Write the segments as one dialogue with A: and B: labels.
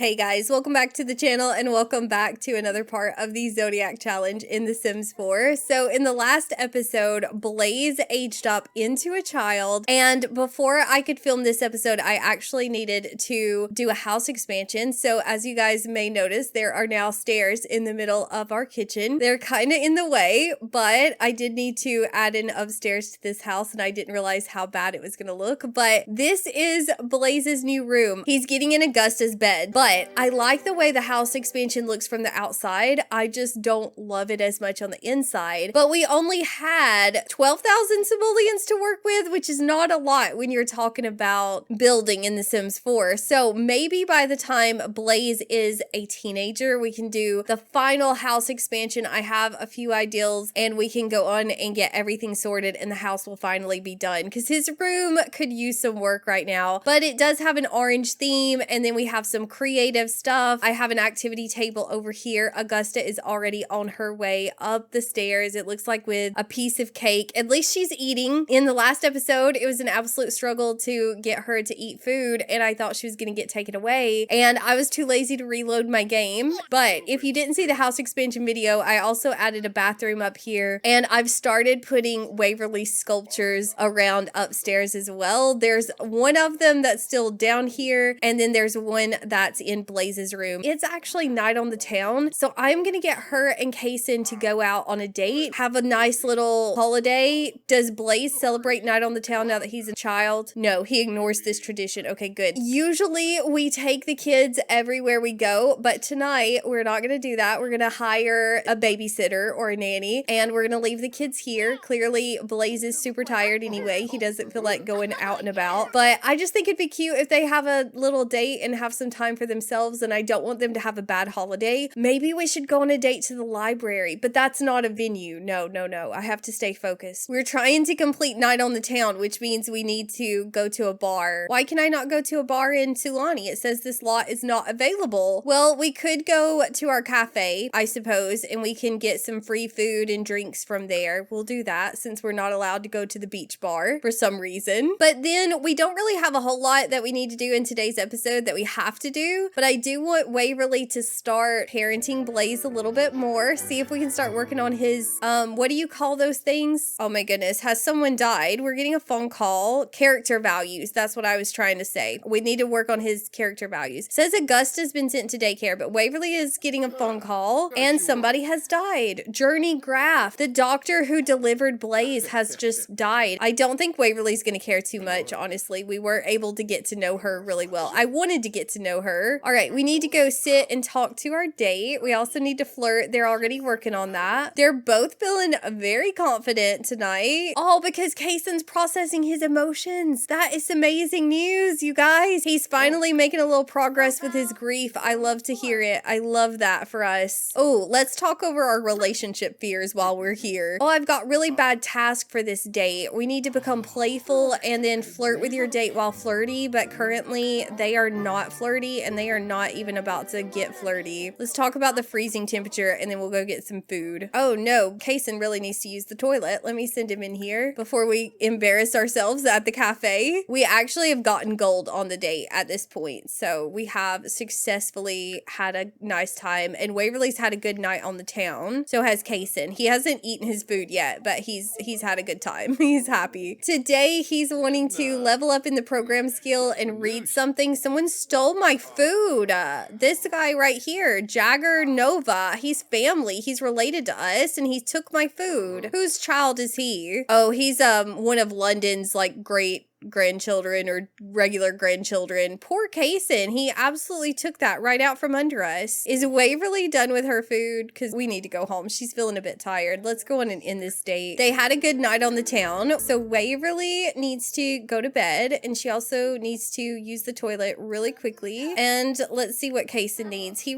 A: Hey guys, welcome back to the channel and welcome back to another part of the Zodiac challenge in The Sims 4. So in the last episode, Blaze aged up into a child, and before I could film this episode, I actually needed to do a house expansion. So as you guys may notice, there are now stairs in the middle of our kitchen. They're kind of in the way, but I did need to add in upstairs to this house and I didn't realize how bad it was going to look. But this is Blaze's new room. He's getting in Augusta's bed, but I like the way the house expansion looks from the outside. I just don't love it as much on the inside. But we only had 12,000 simoleons to work with, which is not a lot when you're talking about building in The Sims 4. So maybe by the time Blaze is a teenager, we can do the final house expansion. I have a few ideals and we can go on and get everything sorted and the house will finally be done because his room could use some work right now. But it does have an orange theme, and then we have some creative stuff. I have an activity table over here. Augusta is already on her way up the stairs. It looks like with a piece of cake. At least she's eating. In the last episode, it was an absolute struggle to get her to eat food, and I thought she was going to get taken away, and I was too lazy to reload my game. But if you didn't see the house expansion video, I also added a bathroom up here, and I've started putting Waverly sculptures around upstairs as well. There's one of them that's still down here, and then there's one that's in Blaze's room. It's actually night on the town, so I'm gonna get her and Kaysen to go out on a date, have a nice little holiday. Does Blaze celebrate night on the town now that he's a child? No, he ignores this tradition. Okay, good. Usually we take the kids everywhere we go, but tonight we're not gonna do that. We're gonna hire a babysitter or a nanny, and we're gonna leave the kids here. Clearly Blaze is super tired anyway. He doesn't feel like going out and about, but I just think it'd be cute if they have a little date and have some time for themselves, and I don't want them to have a bad holiday. Maybe we should go on a date to the library, but that's not a venue. No. I have to stay focused. We're trying to complete night on the town, which means we need to go to a bar. Why can I not go to a bar in Tulani? It says this lot is not available. Well, we could go to our cafe, I suppose, and we can get some free food and drinks from there. We'll do that since we're not allowed to go to the beach bar for some reason. But then we don't really have a whole lot that we need to do in today's episode that we have to do, but I do want Waverly to start parenting Blaze a little bit more. See if we can start working on his, what do you call those things? Oh my goodness, has someone died? We're getting a phone call. Character values, that's what I was trying to say. We need to work on his character values. It says Augusta's been sent to daycare, but Waverly is getting a phone call and somebody has died. Journey graph. The doctor who delivered Blaze has just died. I don't think Waverly's gonna care too much, honestly. We were able to get to know her really well. I wanted to get to know her. All right, we need to go sit and talk to our date. We also need to flirt. They're already working on that. They're both feeling very confident tonight. All because Kaysen's processing his emotions. That is amazing news, you guys. He's finally making a little progress with his grief. I love to hear it. I love that for us. Oh, let's talk over our relationship fears while we're here. Oh, I've got really bad task for this date. We need to become playful and then flirt with your date while flirty, but currently they are not flirty and they are not even about to get flirty. Let's talk about the freezing temperature and then we'll go get some food. Oh no, Kaysen really needs to use the toilet. Let me send him in here before we embarrass ourselves at the cafe. We actually have gotten gold on the date at this point, so we have successfully had a nice time, and Waverly's had a good night on the town. So has Kaysen. He hasn't eaten his food yet, but he's had a good time. He's happy. Today he's wanting to level up in the program skill and read something. Someone stole my food. This guy right here, Jagger Nova, he's family. He's related to us and he took my food. Whose child is he? Oh, he's one of London's like great grandchildren or regular grandchildren. Poor Kaysen, he absolutely took that right out from under us. Is Waverly done with her food? Because we need to go home. She's feeling a bit tired. Let's go on and end this date. They had a good night on the town, so Waverly needs to go to bed, and she also needs to use the toilet really quickly. And let's see what Kaysen needs. He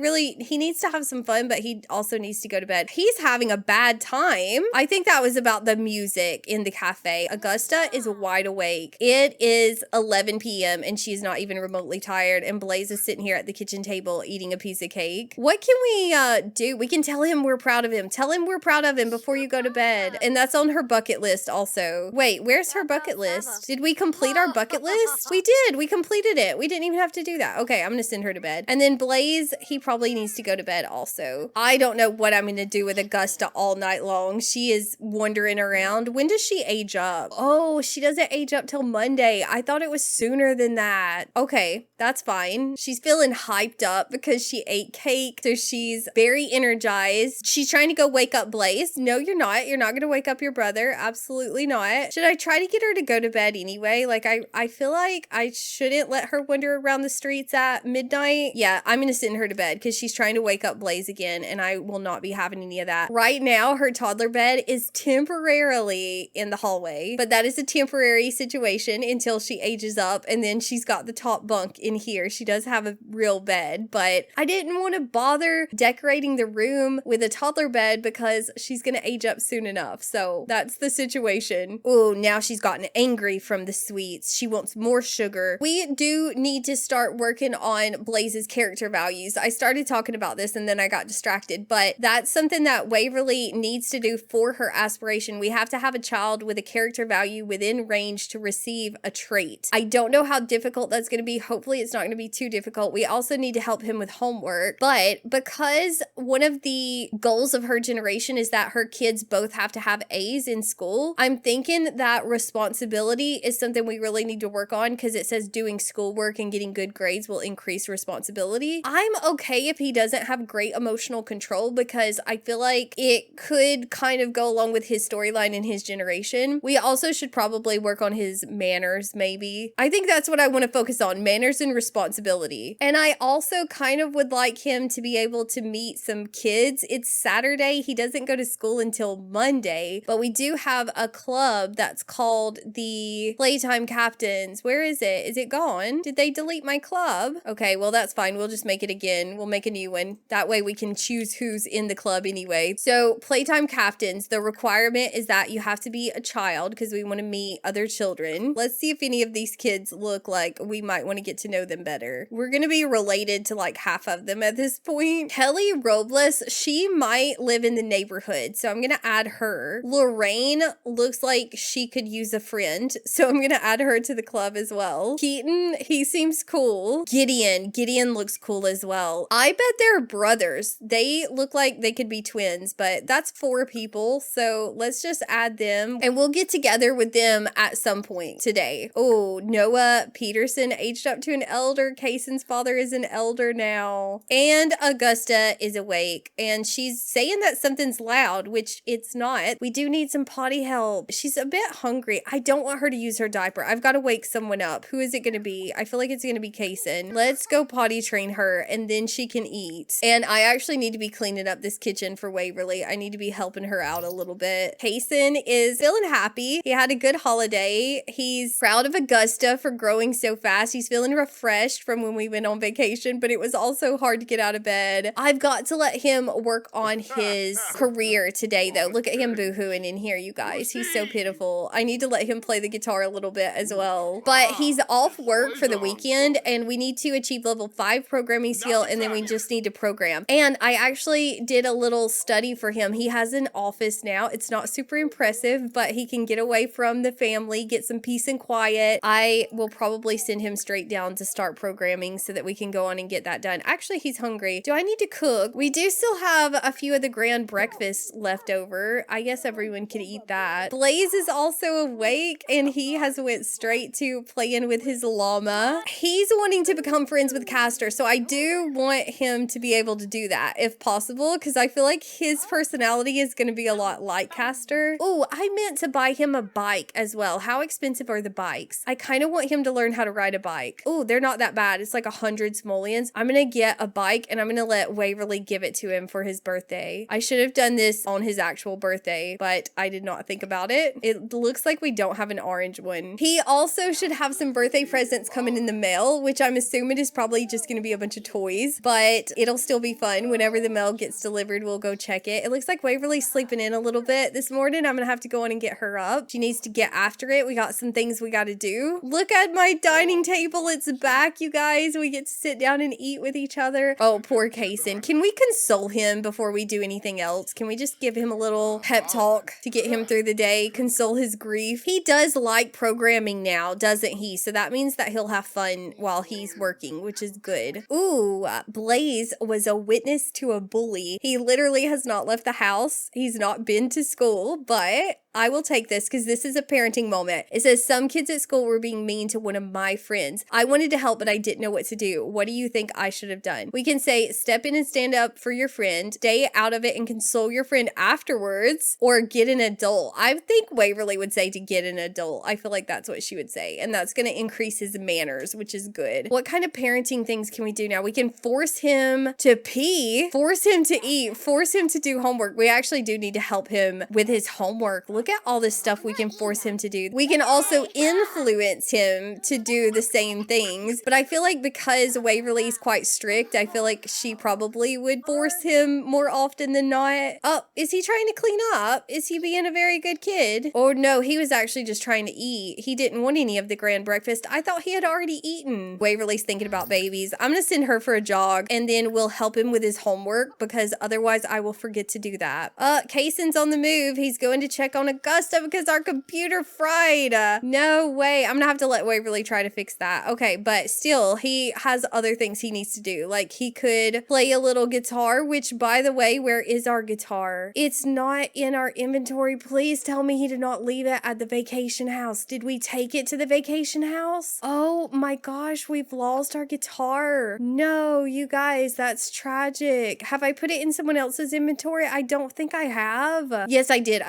A: needs to have some fun, but he also needs to go to bed. He's having a bad time. I think that was about the music in the cafe. Augusta is wide awake. It is 11 p.m. and she's not even remotely tired, and Blaze is sitting here at the kitchen table eating a piece of cake. What can we do? We can tell him we're proud of him. Tell him we're proud of him before you go to bed. And that's on her bucket list also. Wait, where's her bucket list? Did we complete our bucket list? We did. We completed it. We didn't even have to do that. Okay, I'm gonna send her to bed. And then Blaze, he probably needs to go to bed also. I don't know what I'm gonna do with Augusta all night long. She is wandering around. When does she age up? Oh, she doesn't age up till Monday. I thought it was sooner than that. Okay, that's fine. She's feeling hyped up because she ate cake, so she's very energized. She's trying to go wake up Blaze. No, you're not. You're not gonna wake up your brother. Absolutely not. Should I try to get her to go to bed anyway? Like, I feel like I shouldn't let her wander around the streets at midnight. Yeah, I'm gonna send her to bed because she's trying to wake up Blaze again, and I will not be having any of that. Right now, her toddler bed is temporarily in the hallway, but that is a temporary situation until she ages up, and then she's got the top bunk in here. She does have a real bed, but I didn't want to bother decorating the room with a toddler bed because she's gonna age up soon enough. So that's the situation. Oh, now she's gotten angry from the sweets. She wants more sugar. We do need to start working on Blaze's character values. I started talking about this and then I got distracted, but that's something that Waverly needs to do for her aspiration. We have to have a child with a character value within range to receive a trait. I don't know how difficult that's going to be. Hopefully it's not going to be too difficult. We also need to help him with homework, but because one of the goals of her generation is that her kids both have to have A's in school, I'm thinking that responsibility is something we really need to work on because it says doing schoolwork and getting good grades will increase responsibility. I'm okay if he doesn't have great emotional control because I feel like it could kind of go along with his storyline in his generation. We also should probably work on his manners, maybe. I think that's what I want to focus on, manners and responsibility. And I also kind of would like him to be able to meet some kids. It's Saturday. He doesn't go to school until Monday, but we do have a club that's called the Playtime Captains. Where is it? Is it gone? Did they delete my club? Okay, well, that's fine. We'll just make it again. We'll make a new one. That way we can choose who's in the club anyway. So Playtime Captains, the requirement is that you have to be a child because we want to meet other children. Let's see if any of these kids look like we might want to get to know them better. We're going to be related to like half of them at this point. Kelly Robles, she might live in the neighborhood, so I'm going to add her. Lorraine looks like she could use a friend, so I'm going to add her to the club as well. Keaton, he seems cool. Gideon looks cool as well. I bet they're brothers. They look like they could be twins, but that's 4 people, so let's just add them, and we'll get together with them at some point today. Oh, Noah Peterson aged up to an elder. Kaysen's father is an elder now. And Augusta is awake, and she's saying that something's loud, which it's not. We do need some potty help. She's a bit hungry. I don't want her to use her diaper. I've got to wake someone up. Who is it going to be? I feel like it's going to be Kaysen. Let's go potty train her, and then she can eat. And I actually need to be cleaning up this kitchen for Waverly. I need to be helping her out a little bit. Kaysen is feeling happy. He had a good holiday. He's proud of Augusta for growing so fast. He's feeling refreshed from when we went on vacation, but it was also hard to get out of bed. I've got to let him work on his career today, though. Look at him boohooing in here, you guys. He's so pitiful. I need to let him play the guitar a little bit as well. But he's off work for the weekend, and we need to achieve level 5 programming skill, and then we just need to program. And I actually did a little study for him. He has an office now. It's not super impressive, but he can get away from the family, get some peace and quiet. I will probably send him straight down to start programming so that we can go on and get that done. Actually, he's hungry. Do I need to cook? We do still have a few of the grand breakfasts left over. I guess everyone can eat that. Blaze is also awake, and he has went straight to playing with his llama. He's wanting to become friends with Castor, so I do want him to be able to do that if possible, because I feel like his personality is going to be a lot like Castor. Oh, I meant to buy him a bike as well. How expensive are the bikes? I kind of want him to learn how to ride a bike. Oh, they're not that bad. It's like 100 simoleons. I'm going to get a bike, and I'm going to let Waverly give it to him for his birthday. I should have done this on his actual birthday, but I did not think about it. It looks like we don't have an orange one. He also should have some birthday presents coming in the mail, which I'm assuming is probably just going to be a bunch of toys, but it'll still be fun. Whenever the mail gets delivered, we'll go check it. It looks like Waverly's sleeping in a little bit this morning. I'm going to have to go in and get her up. She needs to get after it. We got some things things we gotta do. Look at my dining table. It's back, you guys. We get to sit down and eat with each other. Oh, poor Kaysen. Can we console him before we do anything else? Can we just give him a little pep talk to get him through the day, console his grief? He does like programming now, doesn't he? So that means that he'll have fun while he's working, which is good. Ooh, Blaze was a witness to a bully. He literally has not left the house. He's not been to school, but I will take this because this is a parenting moment. It says, some kids at school were being mean to one of my friends. I wanted to help, but I didn't know what to do. What do you think I should have done? We can say, step in and stand up for your friend, stay out of it and console your friend afterwards, or get an adult. I think Waverly would say to get an adult. I feel like that's what she would say. And that's going to increase his manners, which is good. What kind of parenting things can we do now? We can force him to pee, force him to eat, force him to do homework. We actually do need to help him with his homework. Look at all this stuff we can force him to do. We can also influence him to do the same things. But I feel like because Waverly's quite strict, I feel like she probably would force him more often than not. Oh, is he trying to clean up? Is he being a very good kid? Or no, he was actually just trying to eat. He didn't want any of the grand breakfast. I thought he had already eaten. Waverly's thinking about babies. I'm gonna send her for a jog and then we'll help him with his homework because otherwise I will forget to do that. Kaysen's on the move. He's going to check on Augusta because our computer fried. No way. I'm gonna have to let Waverly try to fix that. Okay, but still, he has other things he needs to do. Like he could play a little guitar, which by the way, where is our guitar? It's not in our inventory. Please tell me he did not leave it at the vacation house. Did we take it to the vacation house? Oh my gosh, we've lost our guitar. No, you guys, that's tragic. Have I put it in someone else's inventory? I don't think I have. Yes, I did.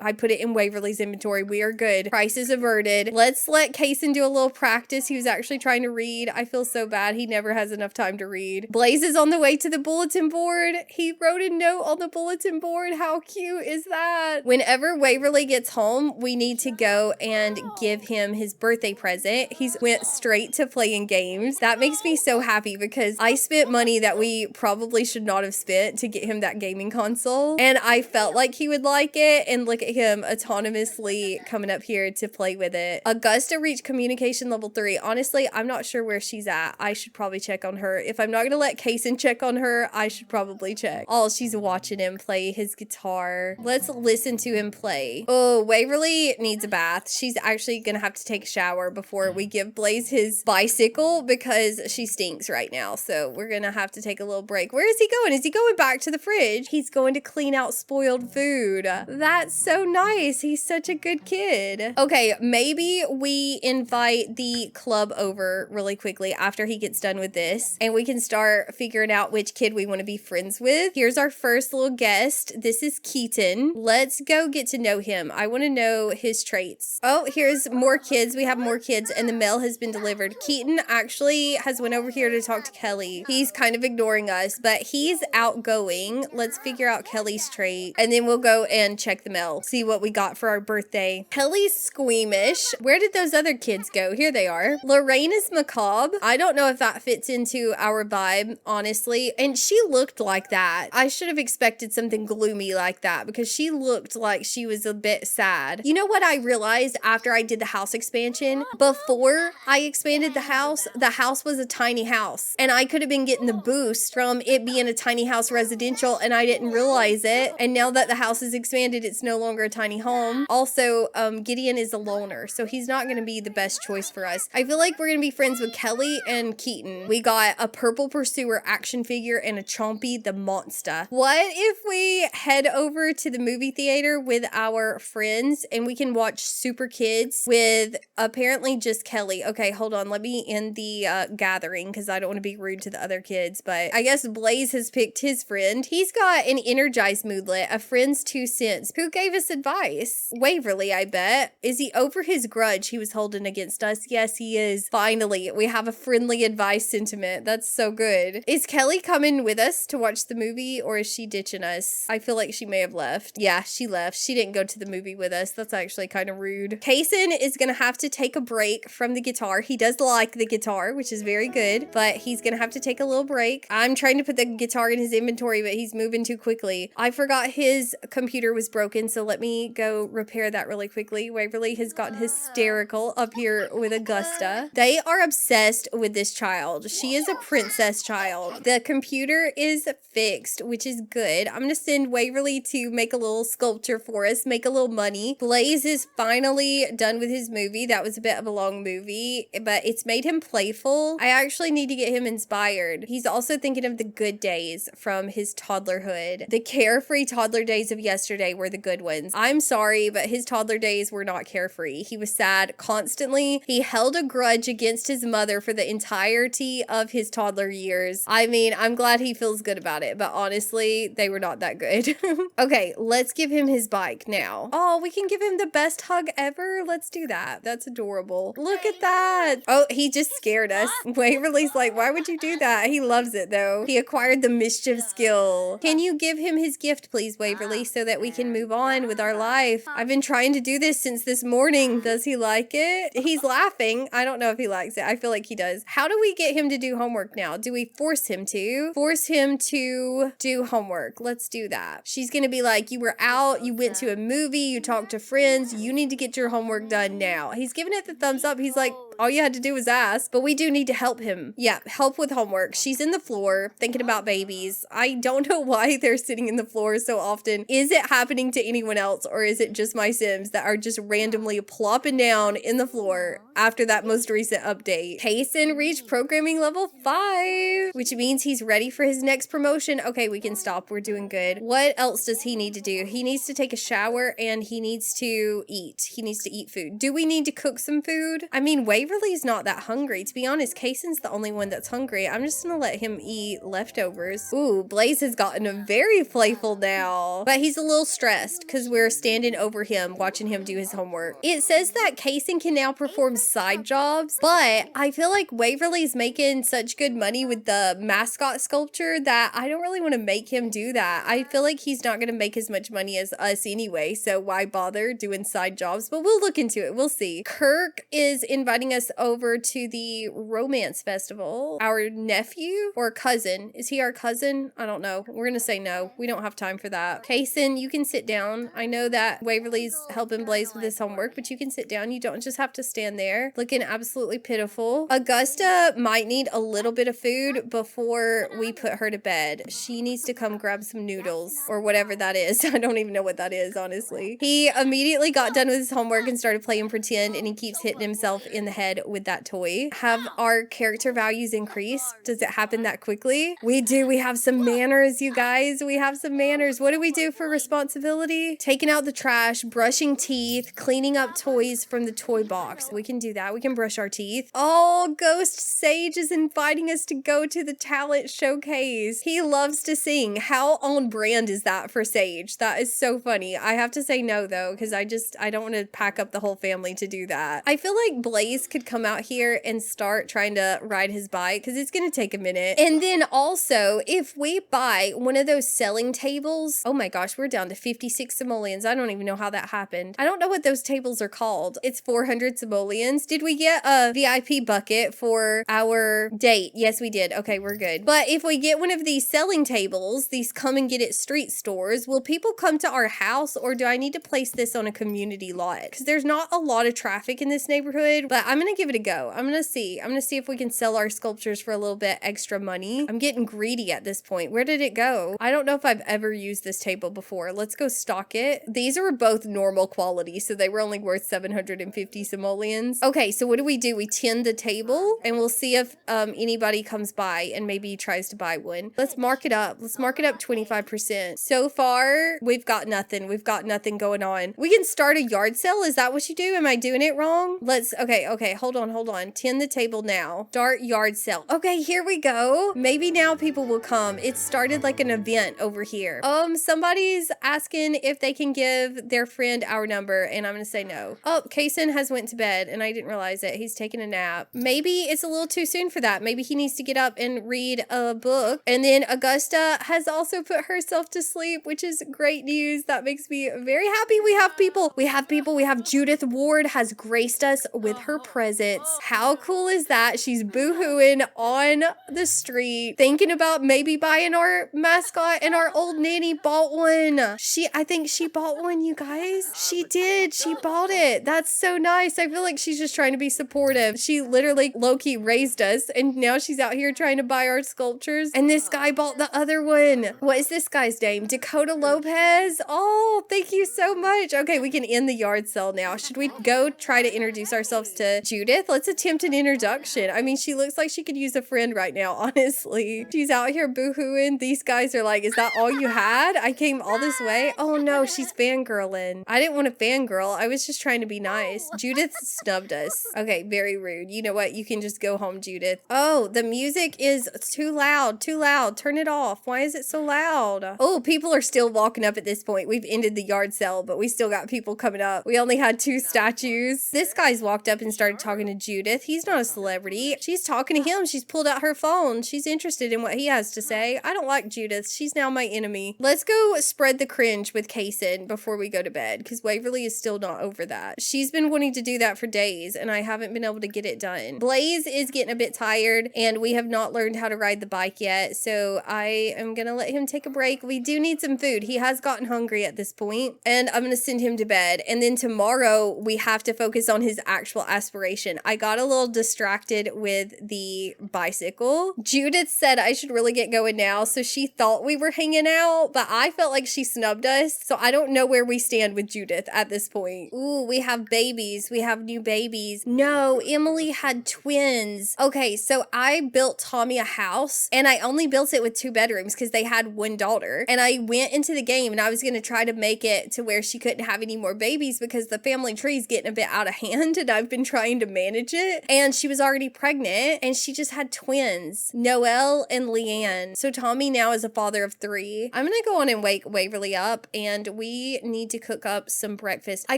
A: I put it in Waverly's inventory. We are good. Crisis averted. Let's let Kaysen do a little practice. He was actually trying to read. I feel so bad. He never has enough time to read. Blaze is on the way to the bulletin board. He wrote a note on the bulletin board. How cute is that? Whenever Waverly gets home, we need to go and give him his birthday present. He's went straight to playing games. That makes me so happy because I spent money that we probably should not have spent to get him that gaming console. And I felt like he would like it. And look at him autonomously coming up here to play with it. Augusta reached communication level 3. Honestly, I'm not sure where she's at. I should probably check on her. If I'm not gonna let Kaysen check on her, I should probably check. Oh, she's watching him play his guitar. Let's listen to him play. Oh, Waverly needs a bath. She's actually gonna have to take a shower before we give Blaze his bicycle because she stinks right now. So we're gonna have to take a little break. Where is he going? Is he going back to the fridge? He's going to clean out spoiled food. That's so nice. He's such a good kid. Okay, maybe we invite the club over really quickly after he gets done with this and we can start figuring out which kid we want to be friends with. Here's our first little guest. This is Keaton. Let's go get to know him. I want to know his traits. Oh, here's more kids. We have more kids and the mail has been delivered. Keaton actually has went over here to talk to Kelly. He's kind of ignoring us, but he's outgoing. Let's figure out Kelly's trait and then we'll go and check the mail. See what we got for our birthday. Kelly's squeamish. Where did those other kids go? Here they are. Lorraine is macabre. I don't know if that fits into our vibe, honestly. And she looked like that. I should have expected something gloomy like that because she looked like she was a bit sad. You know what I realized after I did the house expansion? Before I expanded the house was a tiny house. And I could have been getting the boost from it being a tiny house residential and I didn't realize it. And now that the house is expanded, it's no longer a tiny home. Also, Gideon is a loner, so he's not going to be the best choice for us. I feel like we're going to be friends with Kelly and Keaton. We got a purple pursuer action figure and a Chompy the monster. What if we head over to the movie theater with our friends and we can watch Super Kids with apparently just Kelly? Okay, hold on. Let me end the gathering because I don't want to be rude to the other kids, but I guess Blaze has picked his friend. He's got an energized moodlet, a friend's 2 cents. Who gave us advice? Waverly, I bet. Is he over his grudge he was holding against us? Yes, he is. Finally, we have a friendly advice sentiment. That's so good. Is Kelly coming with us to watch the movie or is she ditching us? I feel like she may have left. Yeah, she left. She didn't go to the movie with us. That's actually kind of rude. Kaysen is gonna have to take a break from the guitar. He does like the guitar, which is very good, but he's gonna have to take a little break. I'm trying to put the guitar in his inventory, but he's moving too quickly. I forgot his computer was broken, broken, so let me go repair that really quickly. Waverly has gotten hysterical up here with Augusta. They are obsessed with this child. She is a princess child. The computer is fixed, which is good. I'm gonna send Waverly to make a little sculpture for us, make a little money. Blaze is finally done with his movie. That was a bit of a long movie, but it's made him playful. I actually need to get him inspired. He's also thinking of the good days from his toddlerhood. The carefree toddler days of yesterday were the good ones. I'm sorry, but his toddler days were not carefree. He was sad constantly. He held a grudge against his mother for the entirety of his toddler years. I mean, I'm glad he feels good about it, but honestly, they were not that good. Okay, let's give him his bike now. Oh, we can give him the best hug ever. Let's do that. That's adorable. Look at that. Oh, he just scared us. Waverly's like, why would you do that? He loves it though. He acquired the mischief skill. Can you give him his gift, please, Waverly, so that we can move on with our life? I've been trying to do this since this morning. Does he like it? He's laughing. I don't know if he likes it. I feel like he does. How do we get him to do homework now? Do we force him to? Force him to do homework. Let's do that. She's gonna be like, you were out, you went to a movie, you talked to friends, you need to get your homework done now. He's giving it the thumbs up. He's like, all you had to do was ask, but we do need to help him. Yeah, help with homework. She's in the floor thinking about babies. I don't know why they're sitting in the floor so often. Is it happening to anyone else, or is it just my Sims that are just randomly plopping down in the floor after that most recent update? Payson reached programming level 5, which means he's ready for his next promotion. Okay, we can stop. We're doing good. What else does he need to do? He needs to take a shower and he needs to eat. He needs to eat food. Do we need to cook some food? I mean, Waverly's not that hungry. To be honest, Kayson's the only one that's hungry. I'm just gonna let him eat leftovers. Ooh, Blaze has gotten very playful now, but he's a little stressed because we're standing over him watching him do his homework. It says that Kayson can now perform side jobs, but I feel like Waverly's making such good money with the mascot sculpture that I don't really want to make him do that. I feel like he's not going to make as much money as us anyway, so why bother doing side jobs? But we'll look into it. We'll see. Kirk is inviting us over to the romance festival. Our nephew or cousin? Is he our cousin? I don't know. We're going to say no. We don't have time for that. Kayson, you can sit down. I know that Waverly's helping Blaze with his homework, but you can sit down. You don't just have to stand there looking absolutely pitiful. Augusta might need a little bit of food before we put her to bed. She needs to come grab some noodles or whatever that is. I don't even know what that is, honestly. He immediately got done with his homework and started playing pretend, and he keeps hitting himself in the head with that toy. Have our character values increased? Does it happen that quickly? We do. We have some manners, you guys. We have some manners. What do we do for responsibility? Taking out the trash, brushing teeth, cleaning up toys from the toy box. We can do that. We can brush our teeth. Oh, Ghost Sage is inviting us to go to the talent showcase. He loves to sing. How on brand is that for Sage? That is so funny. I have to say no though, because I don't want to pack up the whole family to do that. I feel like Blaze could come out here and start trying to ride his bike because it's going to take a minute. And then also, if we buy one of those selling tables, oh my gosh, we're down to 56 simoleons. I don't even know how that happened. I don't know what those tables are called. It's 400 simoleons. Did we get a VIP bucket for our date? Yes, we did. Okay, we're good. But if we get one of these selling tables, these come and get it street stores, will people come to our house, or do I need to place this on a community lot? Because there's not a lot of traffic in this neighborhood, but I'm gonna give it a go. I'm gonna see if we can sell our sculptures for a little bit extra money. I'm getting greedy at this point. Where did it go? I don't know if I've ever used this table before. Let's go stock it. These are both normal quality, so they were only worth 750 simoleons. Okay, so what do? We tend the table, and we'll see if anybody comes by and maybe tries to buy one. Let's mark it up. Let's mark it up 25%. So far, we've got nothing. We've got nothing going on. We can start a yard sale. Is that what you do? Am I doing it wrong? Okay, hold on. Tend the table now. Start yard sale. Okay, here we go. Maybe now people will come. It started like an event over here. Somebody's asking if they can give their friend our number, and I'm gonna say no. Oh, Kayson has went to bed, and I didn't realize it. He's taking a nap. Maybe it's a little too soon for that. Maybe he needs to get up and read a book. And then Augusta has also put herself to sleep, which is great news. That makes me very happy. We have people. We have Judith Ward has graced us with her presence. presents. How cool is that? She's boohooing on the street, thinking about maybe buying our mascot, and our old nanny bought one. I think she bought one, you guys. She did. She bought it. That's so nice. I feel like she's just trying to be supportive. She literally low-key raised us, and now she's out here trying to buy our sculptures. And this guy bought the other one. What is this guy's name? Dakota Lopez. Oh, thank you so much. Okay, we can end the yard sale now. Should we go try to introduce ourselves to Judith? Let's attempt an introduction. I mean, she looks like she could use a friend right now, honestly. She's out here boohooing. These guys are like, is that all you had? I came all this way? Oh no, she's fangirling. I didn't want to fangirl. I was just trying to be nice. Judith snubbed us. Okay, very rude. You know what? You can just go home, Judith. Oh, the music is too loud. Too loud. Turn it off. Why is it so loud? Oh, people are still walking up at this point. We've ended the yard sale, but we still got people coming up. We only had 2 statues. This guy's walked up and started talking to Judith. He's not a celebrity. She's talking to him. She's pulled out her phone. She's interested in what he has to say. I don't like Judith. She's now my enemy. Let's go spread the cringe with Kaysen before we go to bed, because Waverly is still not over that. She's been wanting to do that for days, and I haven't been able to get it done. Blaze is getting a bit tired, and we have not learned how to ride the bike yet, so I am gonna let him take a break. We do need some food. He has gotten hungry at this point, and I'm gonna send him to bed. And then tomorrow we have to focus on his actual aspiration. I got a little distracted with the bicycle. Judith said I should really get going now, so she thought we were hanging out, but I felt like she snubbed us, so I don't know where we stand with Judith at this point. Ooh, we have babies. We have new babies. No, Emily had twins. Okay, so I built Tommy a house, and I only built it with 2 bedrooms because they had 1 daughter. And I went into the game, and I was going to try to make it to where she couldn't have any more babies because the family tree is getting a bit out of hand, and I've been trying to manage it. And she was already pregnant, and she just had twins, Noelle and Leanne. So Tommy now is a father of 3. I'm going to go on and wake Waverly up, and we need to cook up some breakfast. I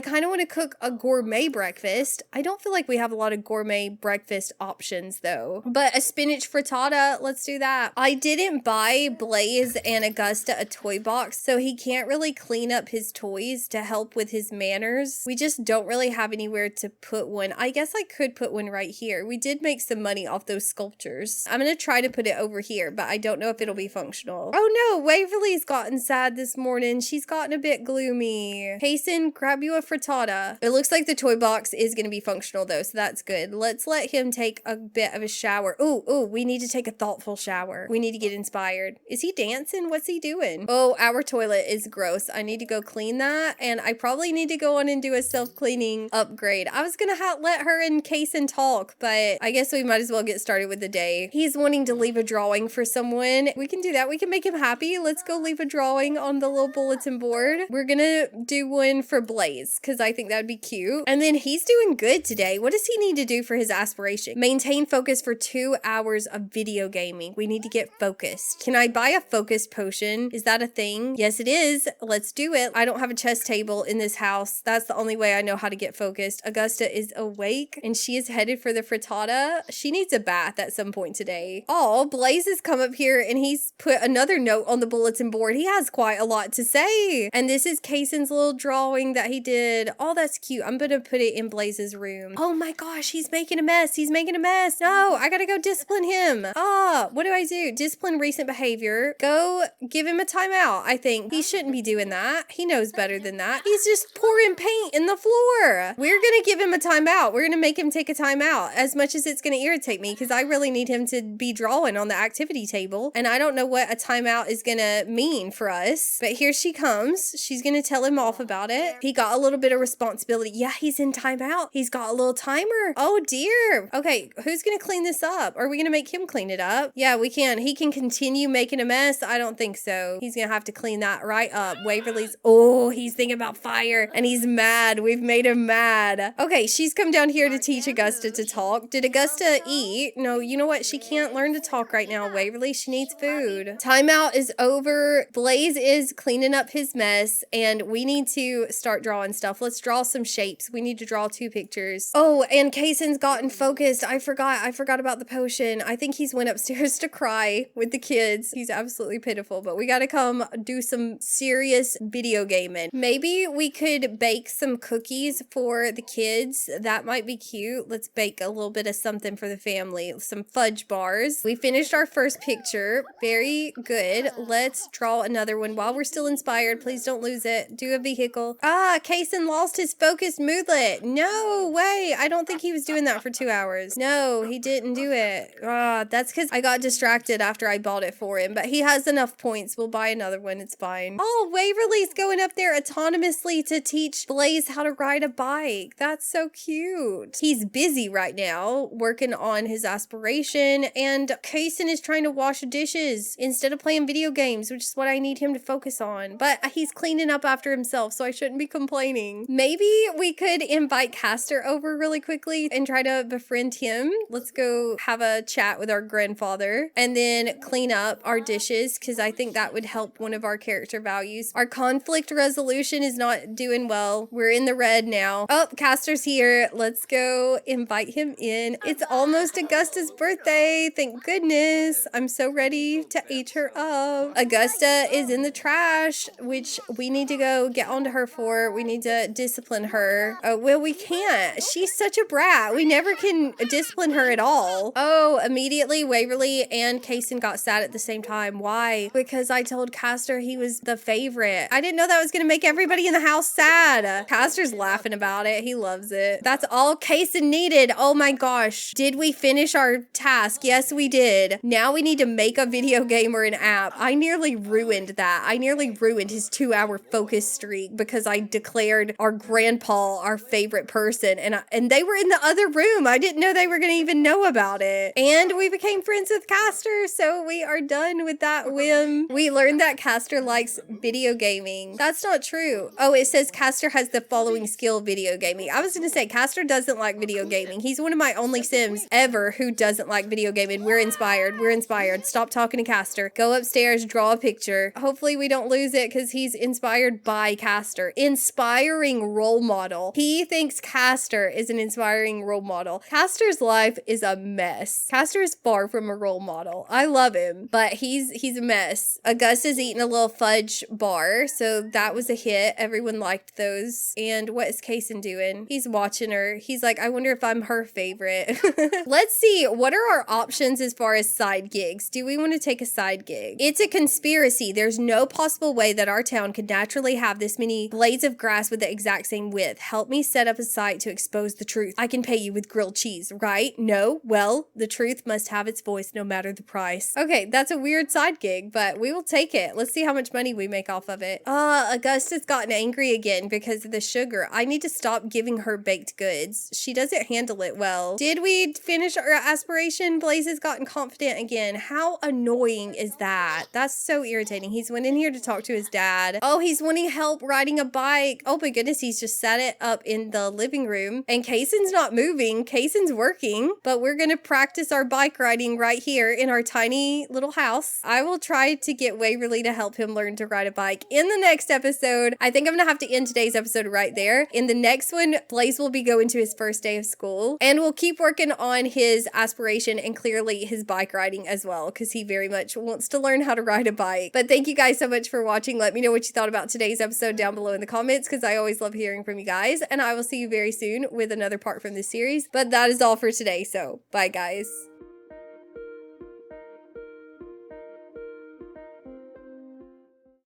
A: kind of want to cook a gourmet breakfast. I don't feel like we have a lot of gourmet breakfast options though, but a spinach frittata, let's do that. I didn't buy Blaze and Augusta a toy box, so he can't really clean up his toys to help with his manners. We just don't really have anywhere to put one. I guess I could put one right here. We did make some money off those sculptures. I'm gonna try to put it over here, but I don't know if it'll be functional. Oh no, Waverly's gotten sad this morning. She's gotten a bit gloomy. Payson, grab you a frittata. It looks like the toy box is gonna be functional though, so that's good. Let's let him take a bit of a shower. Ooh, we need to take a thoughtful shower. We need to get inspired. Is he dancing? What's he doing? Oh, our toilet is gross. I need to go clean that, and I probably need to go on and do a self-cleaning upgrade. I was gonna let her and Kaysen talk, but I guess we might as well get started with the day. He's wanting to leave a drawing for someone. We can do that. We can make him happy. Let's go leave a drawing on the little bulletin board. We're gonna do one for Blaze because I think that would be cute. And then he's doing good today. What does he need to do for his aspiration? Maintain focus for 2 hours of video gaming. We need to get focused. Can I buy a focus potion? Is that a thing? Yes, it is. Let's do it. I don't have a chess table in this house. That's the only way I know how to get focused. Augusta is awake and she is headed for the frittata. She needs a bath at some point today. Oh, Blaze has come up here and he's put another note on the bulletin board. He has quite a lot to say. And this is Kaysen's little drawing that he did. Oh, that's cute. I'm gonna put it in Blaze's room. Oh my gosh, he's making a mess. He's making a mess. No, I gotta go discipline him. What do I do? Discipline recent behavior. Go give him a timeout, I think. He shouldn't be doing that. He knows better than that. He's just pouring paint in the floor. We're gonna give him a timeout. We're gonna make him take a timeout, as much as it's gonna irritate me, because I really need him to be drawing on the activity table, and I don't know what a timeout is gonna mean for us. But here she comes. She's gonna tell him off about it. He got a little bit of responsibility. Yeah, he's in timeout. He's got a little timer. Oh dear. Okay, who's gonna clean this up? Are we gonna make him clean it up? Yeah, we can. He can continue making a mess. I don't think so. He's gonna have to clean that right up. Waverly's, oh, he's thinking about fire and he's mad. We've made him mad. Okay, she's come down here to teach Augusta to talk. Did Augusta eat? No, you know what? She can't learn to talk right now, Waverly. She needs food. Timeout is over. Blaze is cleaning up his mess and we need to start drawing stuff. Let's draw some shapes. We need to draw 2 pictures. Oh, and Kaysen's gotten focused. I forgot about the potion. I think he's went upstairs to cry with the kids. He's absolutely pitiful, but we gotta come do some serious video gaming. Maybe we could bake some cookies for the kids. That might be be cute. Let's bake a little bit of something for the family. Some fudge bars. We finished our first picture. Very good. Let's draw another one while we're still inspired. Please don't lose it. Do a vehicle. Ah, Kason lost his focused moodlet. No way. I don't think he was doing that for 2 hours. No, he didn't do it. Ah, that's because I got distracted after I bought it for him, but he has enough points. We'll buy another one. It's fine. Oh, Waverly's going up there autonomously to teach Blaze how to ride a bike. That's so cute. He's busy right now working on his aspiration, and Kason is trying to wash dishes instead of playing video games, which is what I need him to focus on. But he's cleaning up after himself, so I shouldn't be complaining. Maybe we could invite Castor over really quickly and try to befriend him. Let's go have a chat with our grandfather and then clean up our dishes, because I think that would help one of our character values. Our conflict resolution is not doing well. We're in the red now. Oh, Castor's here. Let's go invite him in. It's almost Augusta's birthday. Thank goodness. I'm so ready to age her up. Augusta is in the trash, which we need to go get onto her for. We need to discipline her. Oh, well, we can't. She's such a brat. We never can discipline her at all. Oh, immediately Waverly and Kason got sad at the same time. Why? Because I told Castor he was the favorite. I didn't know that was going to make everybody in the house sad. Castor's laughing about it. He loves it. That's all Kason needed. Oh my gosh. Did we finish our task? Yes, we did. Now we need to make a video game or an app. I nearly ruined that. I nearly ruined his 2-hour focus streak because I declared our grandpa our favorite person, and they were in the other room. I didn't know they were going to even know about it. And we became friends with Castor, so we are done with that whim. We learned that Castor likes video gaming. That's not true. Oh, it says Castor has the following skill: video gaming. I was going to say Castor doesn't like video gaming. He's one of my only Sims ever who doesn't like video gaming. We're inspired. We're inspired. Stop talking to Castor. Go upstairs, draw a picture. Hopefully we don't lose it because he's inspired by Castor. Inspiring role model. He thinks Castor is an inspiring role model. Castor's life is a mess. Castor is far from a role model. I love him, but he's a mess. Augusta's eating a little fudge bar, so that was a hit. Everyone liked those. And what is Kason doing? He's watching her. He's like, I wonder if I'm her favorite. Let's see. What are our options as far as side gigs? Do we want to take a side gig? It's a conspiracy. There's no possible way that our town could naturally have this many blades of grass with the exact same width. Help me set up a site to expose the truth. I can pay you with grilled cheese, right? No? Well, the truth must have its voice no matter the price. Okay, that's a weird side gig, but we will take it. Let's see how much money we make off of it. Augusta's gotten angry again because of the sugar. I need to stop giving her baked goods. She doesn't handle it well. Did we finish our aspiration? Blaze has gotten confident again. How annoying is that? That's so irritating. He's went in here to talk to his dad. Oh, he's wanting help riding a bike. Oh my goodness, he's just set it up in the living room. And Kason's not moving. Kason's working. But we're gonna practice our bike riding right here in our tiny little house. I will try to get Waverly to help him learn to ride a bike in the next episode. I think I'm gonna have to end today's episode right there. In the next one, Blaze will be going to his first day of school. And we'll keep working on his aspiration and clearly his bike riding as well, because he very much wants to learn how to ride a bike. But thank you guys so much for watching. Let me know what you thought about today's episode down below in the comments, because I always love hearing from you guys. And I will see you very soon with another part from this series. But that is all for today. So bye guys.